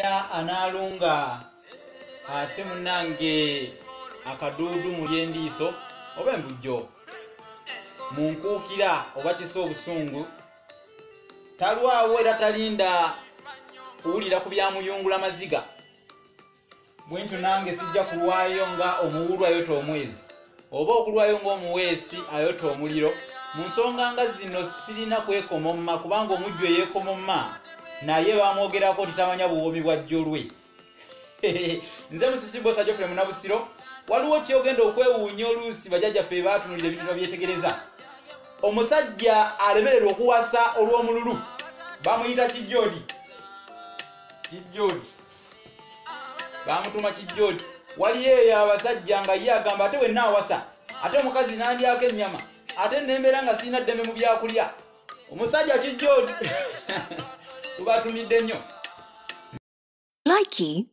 analunga ate munange akaduudu mu lyendiiso oba embujjo munkuukira oba kisa obusungu talwawo era talinda kuwulira ku byamuyungula maziga bwentyo nange sijja kulwayo nga omuwulu ayota omwezi oba okulwayo ng'omuweesi ayota omuliro mu nsonga nga zino sirina kwekomomma kubanga omujjwa yeekomomma naye bamwogerako titamanya buwomi bwa jjolwe nze Musisi Boss Geoffrey Munabusiro waliwo kyogenda okwewuunya oluusi bajjajjaffe baatunulira ebintu babyetegereza omusajja alemererwa okuwasa olw'omululu bamuyita kijjoodi bamutuma kijjoodi waliyo eyo abasajja nga ye agamba ate wenna awasa ate omukazi nandyako ennyama ate nembeera nga sirina ddembe mu byakulya omusajja kijjoodi tubatumidde nnyo. Likey